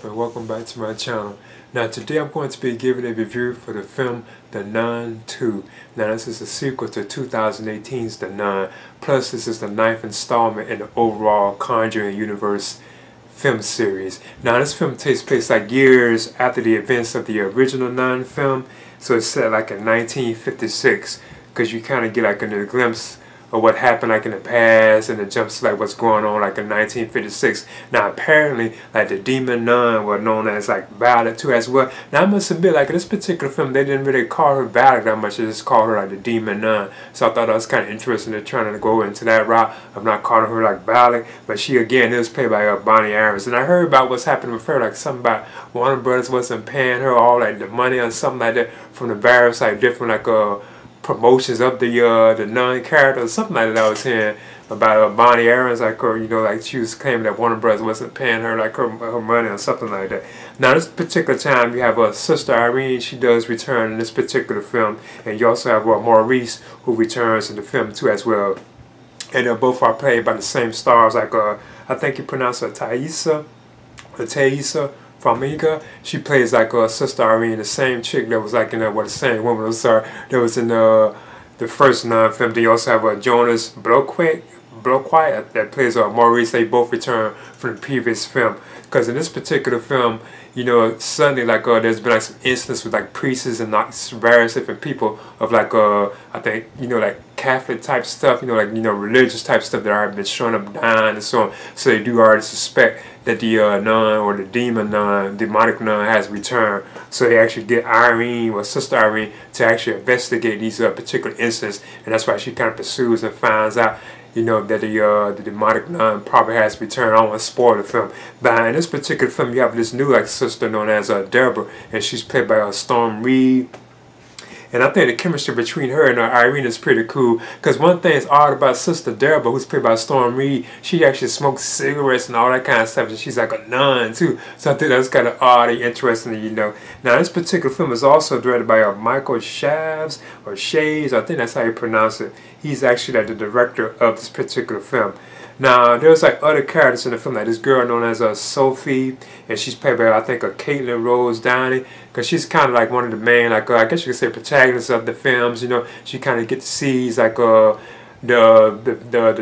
up, and welcome back to my channel. Now today I'm going to be giving a review for the film The Nun 2. Now this is a sequel to 2018's The Nun, plus this is the 9th installment in the overall Conjuring universe film series. Now this film takes place like years after the events of the original Nun film, so it's set like in 1956, because you kind of get like a glimpse of what happened like in the past, and it jumps like what's going on like in 1956. Now apparently like the demon nun was known as like Violet too as well. Now I must admit, like in this particular film they didn't really call her Violet that much, they just called her like the demon nun. So I thought that was kind of interesting, they're trying to go into that route of not calling her like Violet, but she again is played by Bonnie Aarons. And I heard about what's happening with her, like something about Warner Brothers wasn't paying her all like the money or something like that from the various like different like promotions of the nun character or something like that I was hearing about Bonnie Aarons, like her, you know, like she was claiming that Warner Brothers wasn't paying her like her money or something like that. Now this particular time you have Sister Irene, she does return in this particular film, and you also have Maurice who returns in the film too as well. And both are played by the same stars, like I think you pronounce her Thaisa Farmiga. She plays like Sister Irene, the same chick that was like in the same woman that was in the first Nun film. They also have Jonas Bloquet that plays Maurice. They both return from the previous film, because in this particular film, you know, suddenly like there's been like some instances with like priests and like various different people of like I think, you know, like Catholic type stuff, you know, like, you know, religious type stuff that have been showing up dying and so on. So they do already suspect that the nun or the demonic nun has returned. So they actually get Irene or Sister Irene to actually investigate these particular incidents, and that's why she kind of pursues and finds out, you know, that the demonic nun probably has returned. I don't want to spoil the film, but in this particular film you have this new like sister known as Deborah, and she's played by Storm Reed. And I think the chemistry between her and Irene is pretty cool, because one thing is odd about Sister Deborah, who's played by Storm Reed, she actually smokes cigarettes and all that kind of stuff, and she's like a nun too. So I think that's kind of odd and interesting, you know. Now this particular film is also directed by Michael Shaves, or Shays, I think that's how you pronounce it. He's actually like the director of this particular film. Now there's like other characters in the film, like this girl known as Sophie, and she's played by I think Caitlin Rose Downey, because she's kind of like one of the main, like I guess you could say, protagonists of the films. You know, she kind of gets to see like the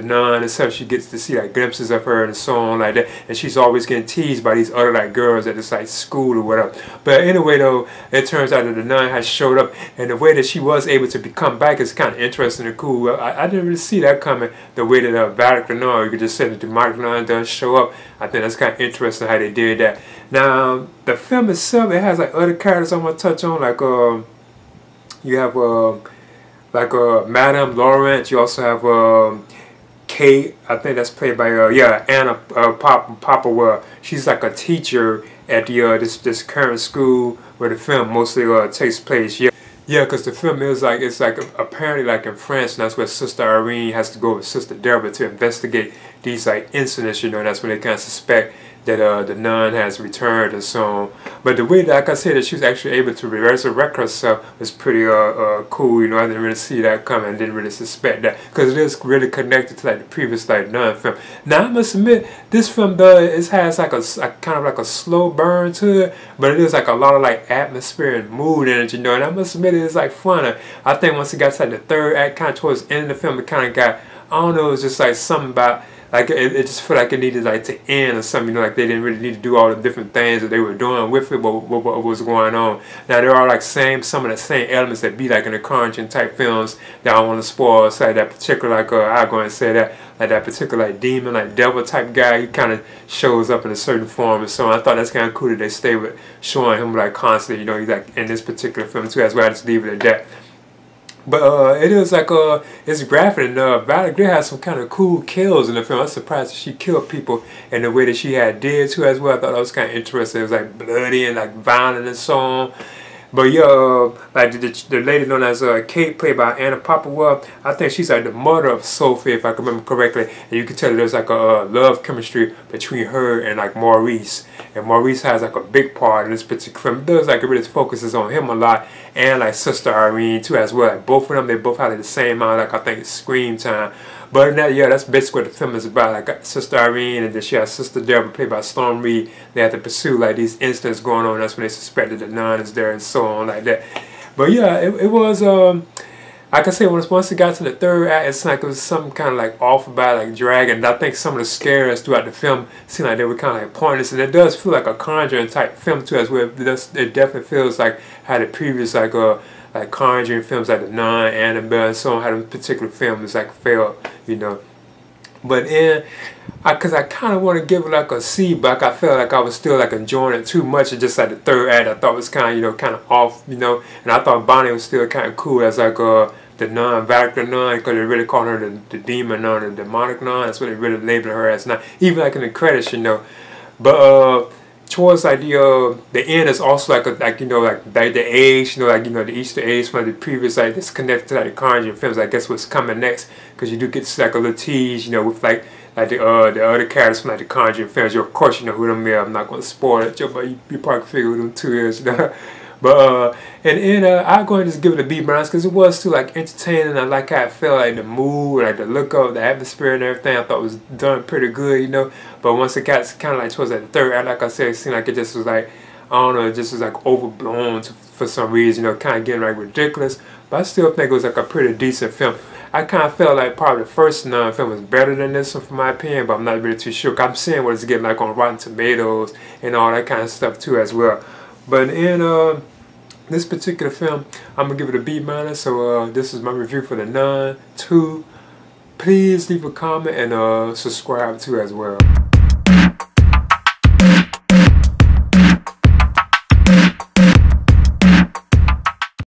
nun and stuff. She gets to see like glimpses of her and so on like that, and she's always getting teased by these other like girls at this like school or whatever. But anyway though, it turns out that the nun has showed up, and the way that she was able to become back is kind of interesting and cool. I didn't really see that coming, the way that Violet the nun, you could just say the demonic nun does show up. I think that's kind of interesting how they did that. Now the film itself, it has like other characters I want to touch on, like you have Madame Laurent. You also have Kate, I think that's played by Anna Popplewell. She's like a teacher at the this current school where the film mostly takes place. Yeah, because the film is like, it's like apparently like in France, and that's where Sister Irene has to go with Sister Deborah to investigate these like incidents, you know, and that's when they kind of suspect that the nun has returned and so on. But the way that, like I said, that she was actually able to resurrect herself was pretty cool, you know. I didn't really see that coming, didn't really suspect that, because it is really connected to like the previous like nun film. Now I must admit, this film it has like a kind of like a slow burn to it, but it is like a lot of like atmosphere and mood in it, you know. And I must admit, it's like fun. I think once it got to like the third act, kind of towards the end of the film, it kind of got, I don't know, it was just like something about, like it just felt like it needed like to end or something, you know, like they didn't really need to do all the different things that they were doing with it, what was going on. Now there are like some of the same elements that be like in the Conjuring type films that I don't want to spoil. So like that particular like I'm going to say that like that particular like demon, like devil type guy, he kind of shows up in a certain form and so on. I thought that's kind of cool that they stay with showing him like constantly, you know, he's like in this particular film too, as well. I just leave it at that. But it is like it's graphic, and Violet Grey has some kind of cool kills in the film. I was surprised that she killed people in the way that she did too as well. I thought that was kind of interesting. It was like bloody and like violent and so on. But yeah, like the lady known as Kate, played by Anna Popplewell, I think she's like the mother of Sophie, if I can remember correctly. And you can tell there's like a love chemistry between her and like Maurice. And Maurice has like a big part in this particular film. It does like it really focuses on him a lot, and like Sister Irene too as well. Like both of them, they both have like the same amount, like I think it's screen time. But that, yeah, that's basically what the film is about. Like Sister Irene, and then she has Sister Deborah, played by Storm Reed. They have to pursue like these incidents going on. That's when they suspected the nun is there and so on like that. But yeah, it was like I said, once it got to the third act, it's like it was something kind of like off about like dragging. I think some of the scares throughout the film seemed like they were kind of like pointless, and it does feel like a Conjuring type film too, as well. It definitely feels like how the previous like Conjuring films like The Nun, Annabelle, and so on, how the particular films like failed, you know. But cause I kind of want to give it like a C, but I felt like I was still like enjoying it too much. And just like the third act, I thought was kind of kind of off, you know. And I thought Bonnie was still kind of cool as like the nun, Vatican nun, because they really called her the demon nun, the demonic nun. That's what they really labeled her as. Not even like in the credits, you know. But towards like the end is also like you know like the age, you know, like, you know, the Easter eggs from the previous, like this connected to like the Conjuring films. I guess what's coming next, because you do get like a little tease, you know, with like the other characters from like the Conjuring films. Of course, you know who them are. I'm not gonna spoil it, but you probably can figure who them two is, you know. But I'm going to just give it a B- because it was still like entertaining. I like how it felt, like the mood, like the look of the atmosphere and everything. I thought it was done pretty good, you know. But once it got kind of like towards like the third act, like I said, it seemed like it just was like, I don't know, it just was like overblown for some reason, you know, kind of getting like ridiculous. But I still think it was like a pretty decent film. I kind of felt like probably the first Nun film was better than this one, for my opinion, but I'm not really too sure. I'm seeing what it's getting like on Rotten Tomatoes and all that kind of stuff too as well. But in this particular film, I'm gonna give it a B-. So this is my review for The Nun 2. Please leave a comment and subscribe too as well.